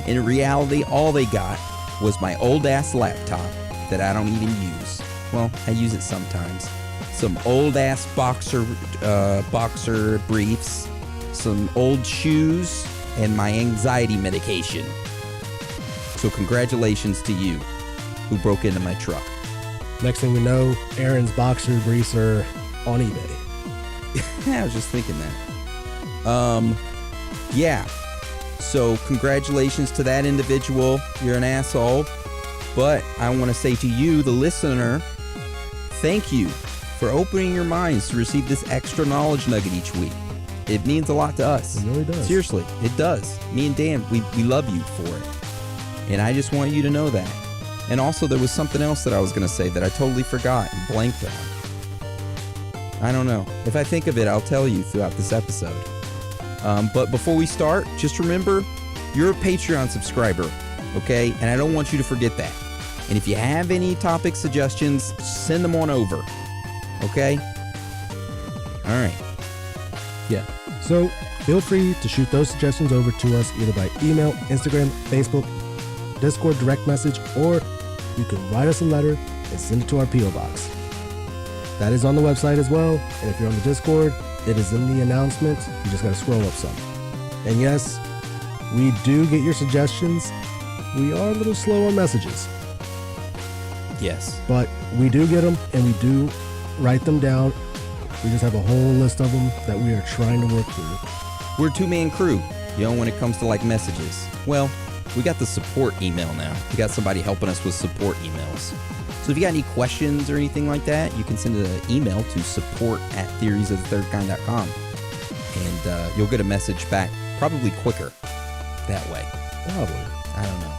In reality, all they got was my old-ass laptop that I don't even use. Well, I use it sometimes. Some old-ass boxer briefs, some old shoes, and my anxiety medication. So congratulations to you who broke into my truck. Next thing we know, Aaron's boxer briefs are on eBay. I was just thinking that. Yeah. So congratulations to that individual. You're an asshole. But I want to say to you, the listener, thank you for opening your minds to receive this extra knowledge nugget each week. It means a lot to us. It really does. Seriously, it does. Me and Dan, we love you for it. And I just want you to know that. And also, there was something else that I was going to say that I totally forgot and blanked on. I don't know. If I think of it, I'll tell you throughout this episode. But before we start, just remember, you're a Patreon subscriber, okay? And I don't want you to forget that. And if you have any topic suggestions, send them on over, okay? All right. Yeah. So feel free to shoot those suggestions over to us either by email, Instagram, Facebook, Discord direct message, or you can write us a letter and send it to our P.O. box. That is on the website as well. And if you're on the Discord, it is in the announcement. You just got to scroll up some. And yes, we do get your suggestions. We are a little slow on messages. Yes. But we do get them and we do write them down. We just have a whole list of them that we are trying to work through. We're a two-man crew, when it comes to like messages. Well, we got the support email now. We got somebody helping us with support emails. So if you got any questions or anything like that, you can send an email to support@theoriesofthethirdkind.com. And you'll get a message back probably quicker that way. Probably. I don't know.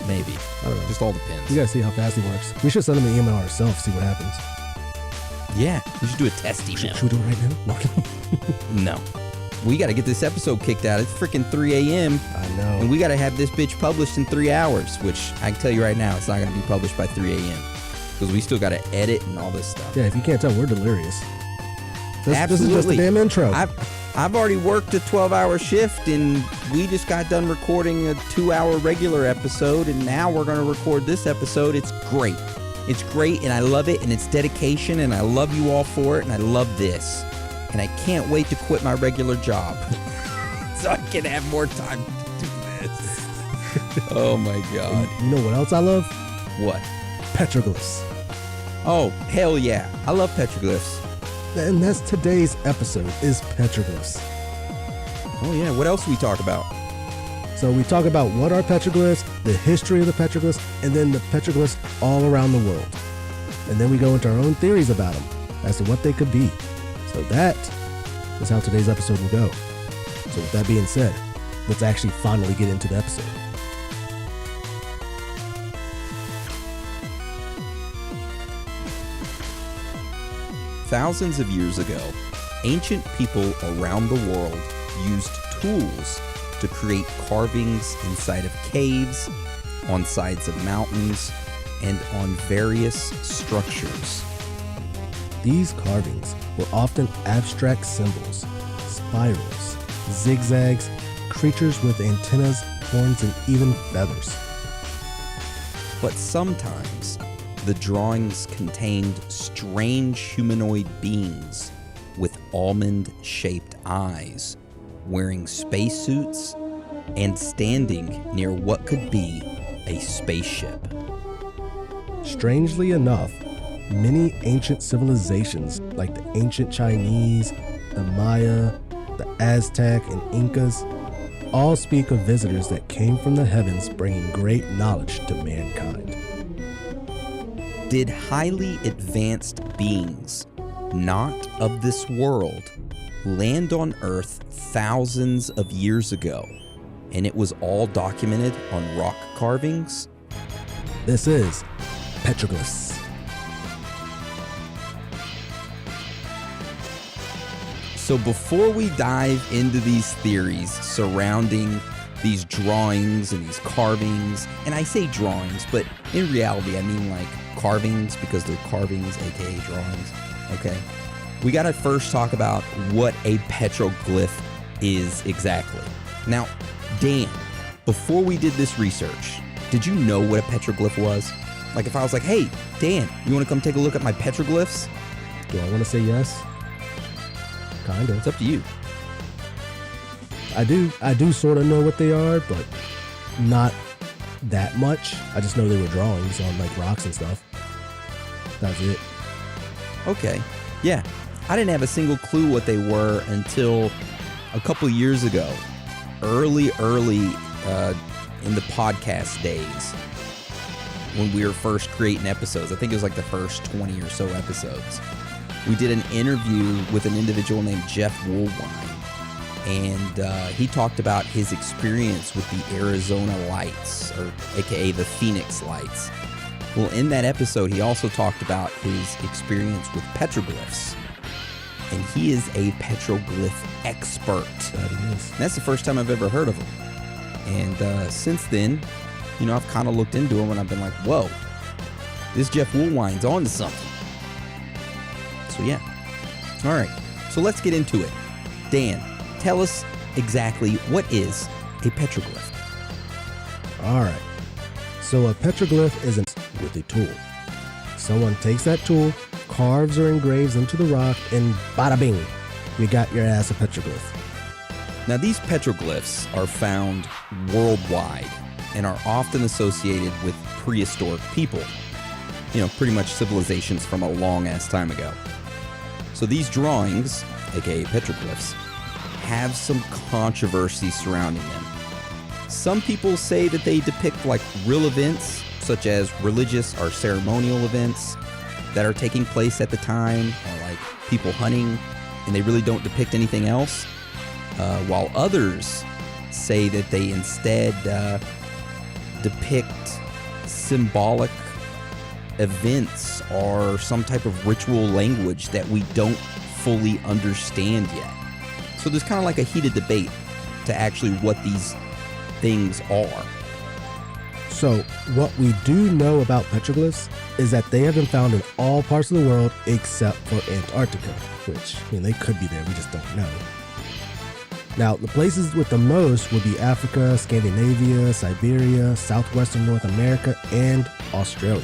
Maybe. I don't know. Just all depends. We gotta see how fast he works. We should send him an email ourselves, see what happens. Yeah, we should do a test email. Should we do it right now? No. We got to get this episode kicked out. It's freaking 3 a.m. I know. And we got to have this bitch published in 3 hours, which I can tell you right now, it's not going to be published by 3 a.m. Because we still got to edit and all this stuff. Yeah, if you can't tell, we're delirious. This is just Absolutely. a damn intro. I've already worked a 12-hour shift, and we just got done recording a 2-hour regular episode, and now we're going to record this episode. It's great. It's great, and I love it, and it's dedication, and I love you all for it, and I love this. And I can't wait to quit my regular job so I can have more time to do this. Oh, my God. You know what else I love? What? Petroglyphs. Oh, hell yeah. I love petroglyphs. And that's today's episode, is petroglyphs. Oh, yeah. What else do we talk about? So we talk about what are petroglyphs, the history of the petroglyphs, and then the petroglyphs all around the world. And then we go into our own theories about them as to what they could be. So that is how today's episode will go. So with that being said, let's actually finally get into the episode. Thousands of years ago, ancient people around the world used tools to create carvings inside of caves, on sides of mountains, and on various structures. These carvings were often abstract symbols, spirals, zigzags, creatures with antennas, horns, and even feathers. But sometimes, the drawings contained strange humanoid beings with almond-shaped eyes, wearing spacesuits and standing near what could be a spaceship. Strangely enough, many ancient civilizations like the ancient Chinese, the Maya, the Aztec, and Incas all speak of visitors that came from the heavens bringing great knowledge to mankind. Did highly advanced beings, not of this world, land on Earth thousands of years ago, and it was all documented on rock carvings? This is petroglyphs. So before we dive into these theories surrounding these drawings and these carvings, and I say drawings, but in reality I mean like carvings because they're carvings, aka drawings, okay? We gotta first talk about what a petroglyph is exactly. Now, Dan, before we did this research, did you know what a petroglyph was? Like if I was like, hey, Dan, you want to come take a look at my petroglyphs? Do I want to say yes? Kind of. It's up to you. I do sort of know what they are, but not that much. I just know they were drawings on like rocks and stuff. That's it. Okay. Yeah. I didn't have a single clue what they were until a couple years ago. Early in the podcast days when we were first creating episodes. I think it was like the first 20 or so episodes. We did an interview with an individual named Jeff Woolwine. And he talked about his experience with the Arizona Lights, or AKA the Phoenix Lights. Well, in that episode, he also talked about his experience with petroglyphs. And he is a petroglyph expert. That is. And that's the first time I've ever heard of him. And since then, you know, I've kind of looked into him and I've been like, whoa, this Jeff Woolwine's on to something. So yeah. All right. So let's get into it. Dan, tell us exactly what is a petroglyph. All right. So a petroglyph is with a tool. Someone takes that tool, carves or engraves into the rock, and bada bing, you got your ass a petroglyph. Now these petroglyphs are found worldwide and are often associated with prehistoric people. You know, pretty much civilizations from a long ass time ago. So these drawings, aka petroglyphs, have some controversy surrounding them. Some people say that they depict like real events, such as religious or ceremonial events that are taking place at the time, or like people hunting, and they really don't depict anything else. While others say that they instead depict symbolic events or some type of ritual language that we don't fully understand yet. So there's kind of like a heated debate to actually what these things are. So what we do know about petroglyphs is that they have been found in all parts of the world except for Antarctica, which, I mean, they could be there, we just don't know. Now, the places with the most would be Africa, Scandinavia, Siberia, southwestern North America, and Australia.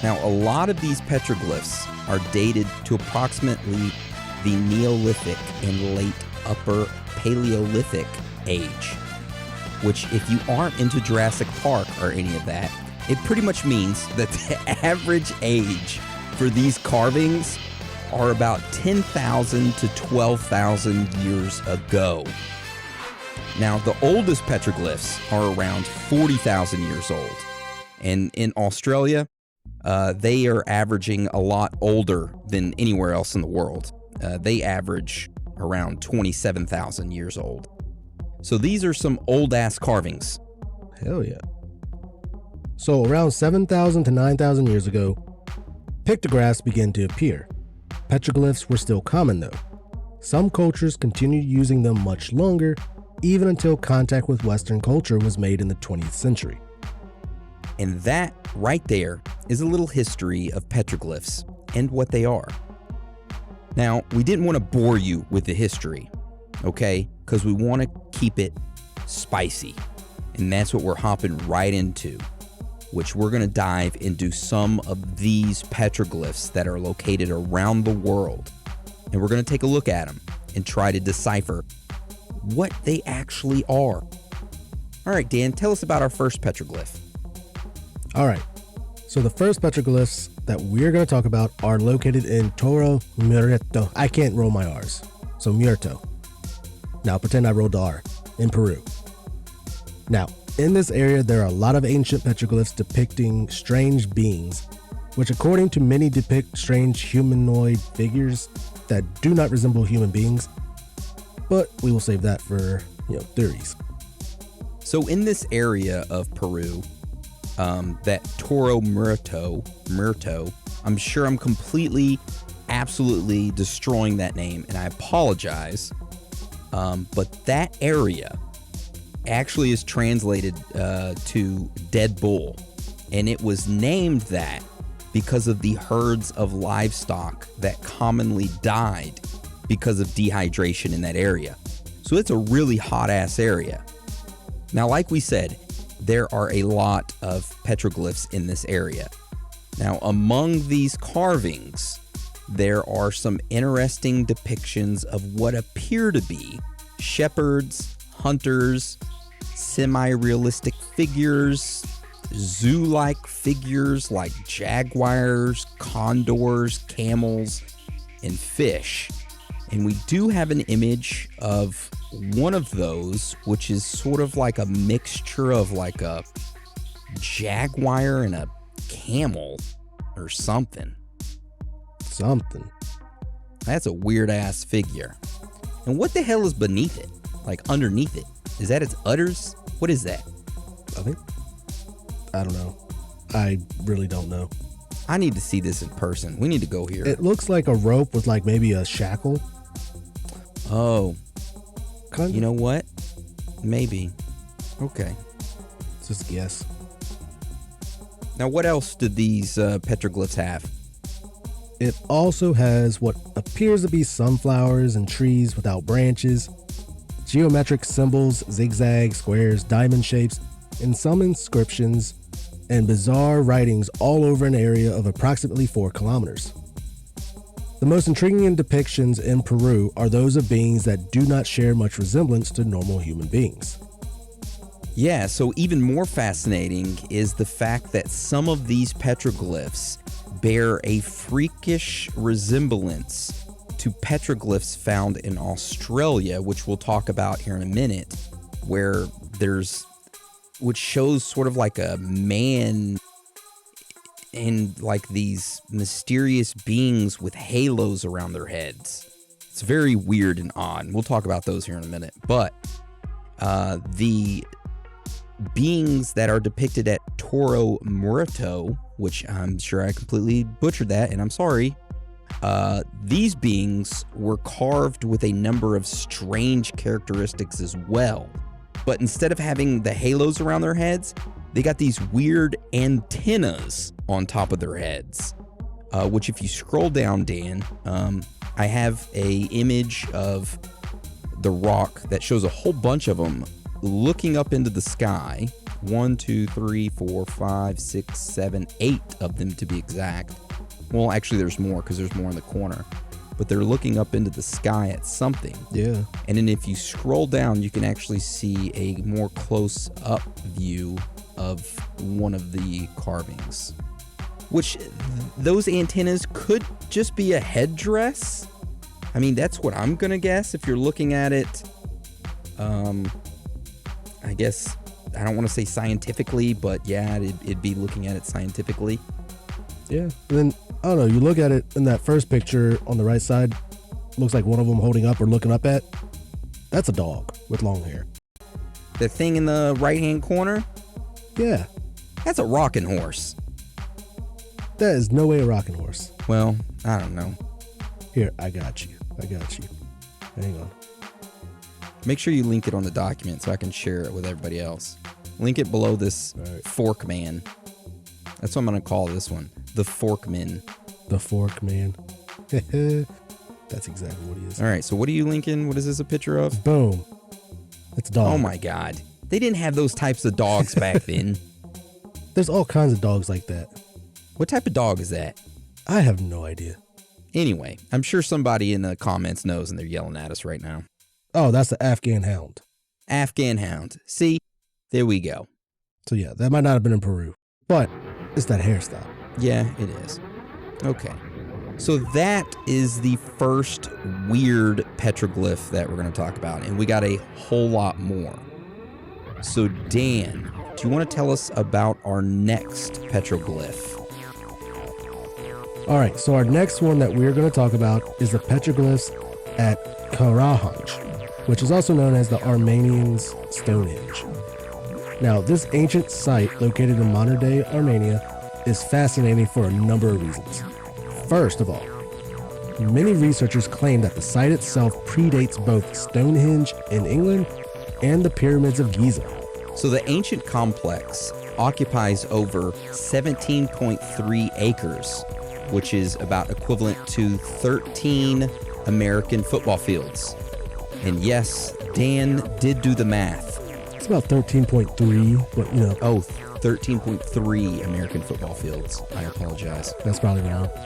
Now, a lot of these petroglyphs are dated to approximately the Neolithic and late Upper Paleolithic age, which, if you aren't into Jurassic Park or any of that, it pretty much means that the average age for these carvings are about 10,000 to 12,000 years ago. Now, the oldest petroglyphs are around 40,000 years old. And in Australia, they are averaging a lot older than anywhere else in the world. They average around 27,000 years old. So these are some old-ass carvings. Hell yeah. So around 7,000 to 9,000 years ago, pictographs began to appear. Petroglyphs were still common though. Some cultures continued using them much longer, even until contact with Western culture was made in the 20th century. And that right there is a little history of petroglyphs and what they are. Now, we didn't want to bore you with the history, okay? Because we want to keep it spicy. And that's what we're hopping right into, which we're going to dive into some of these petroglyphs that are located around the world. And we're going to take a look at them and try to decipher what they actually are. All right, Dan, tell us about our first petroglyph. All right. So the first petroglyphs that we're going to talk about are located in Toro Muerto. I can't roll my R's. So Muerto. Now pretend I rolled the R. In Peru. Now, in this area, there are a lot of ancient petroglyphs depicting strange beings, which according to many depict strange humanoid figures that do not resemble human beings, but we will save that for, theories. So in this area of Peru, that Toro Muerto, I'm sure I'm completely, absolutely destroying that name, and I apologize, but that area actually is translated to Dead Bull, and it was named that because of the herds of livestock that commonly died because of dehydration in that area. So it's a really hot ass area. Now, like we said, there are a lot of petroglyphs in this area. Now, among these carvings, there are some interesting depictions of what appear to be shepherds, hunters, semi-realistic figures, zoo-like figures like jaguars, condors, camels, and fish. And we do have an image of one of those, which is sort of like a mixture of like a jaguar and a camel or something. That's a weird ass figure. And what the hell is beneath it? Like underneath it? Is that its udders? What is that? I don't know. I really don't know. I need to see this in person. We need to go here. It looks like a rope with like maybe a shackle. Oh, Kind of. you know what? Maybe. Okay. Just guess. Now, what else do these petroglyphs have? It also has what appears to be sunflowers and trees without branches, geometric symbols, zigzags, squares, diamond shapes, and some inscriptions and bizarre writings all over an area of approximately 4 kilometers. The most intriguing depictions in Peru are those of beings that do not share much resemblance to normal human beings. Yeah, so even more fascinating is the fact that some of these petroglyphs bear a freakish resemblance to petroglyphs found in Australia, which we'll talk about here in a minute, which shows sort of like a man and like these mysterious beings with halos around their heads. It's very weird and odd. We'll talk about those here in a minute. But the beings that are depicted at Toro Muerto, which I'm sure I completely butchered that, and I'm sorry. These beings were carved with a number of strange characteristics as well. But instead of having the halos around their heads, they got these weird antennas on top of their heads, which if you scroll down, Dan, I have a image of the rock that shows a whole bunch of them looking up into the sky. 1, 2, 3, 4, 5, 6, 7, 8 of them to be exact. Well, actually there's more because there's more in the corner. But they're looking up into the sky at something. Yeah. And then if you scroll down, you can actually see a more close-up view of one of the carvings. Which, those antennas could just be a headdress. I mean, that's what I'm gonna guess if you're looking at it. I guess, I don't want to say scientifically, but yeah, it'd be looking at it scientifically. Yeah. And then, I don't know, you look at it in that first picture on the right side, looks like one of them holding up or looking up at. That's a dog with long hair. The thing in the right-hand corner, Yeah. that's a rocking horse. That is no way a rocking horse. Well, I don't know. Here, I got you. Hang on. Make sure you link it on the document so I can share it with everybody else. Link it below this Right. Fork Man. That's what I'm going to call this one. The Forkman. The fork man. That's exactly what he is. All right, so what are you linking? What is this a picture of? Boom. It's a dog. Oh my God. They didn't have those types of dogs back then. There's all kinds of dogs like that. What type of dog is that? I have no idea. Anyway, I'm sure somebody in the comments knows and they're yelling at us right now. Oh, that's the Afghan hound. Afghan hound. See? There we go. So yeah, that might not have been in Peru, but it's that hairstyle. Yeah, it is. Okay. So that is the first weird petroglyph that we're going to talk about, and we got a whole lot more. So Dan, do you want to tell us about our next petroglyph? All right, so our next one that we're going to talk about is the petroglyphs at Karahanj, which is also known as the Armenians' Stonehenge. Now, this ancient site located in modern-day Armenia is fascinating for a number of reasons. First of all, many researchers claim that the site itself predates both Stonehenge in England and the pyramids of Giza. So the ancient complex occupies over 17.3 acres, which is about equivalent to 13 American football fields. And yes, Dan did do the math. It's about 13.3, but Oh, 13.3 American football fields. I apologize. that's probably wrong.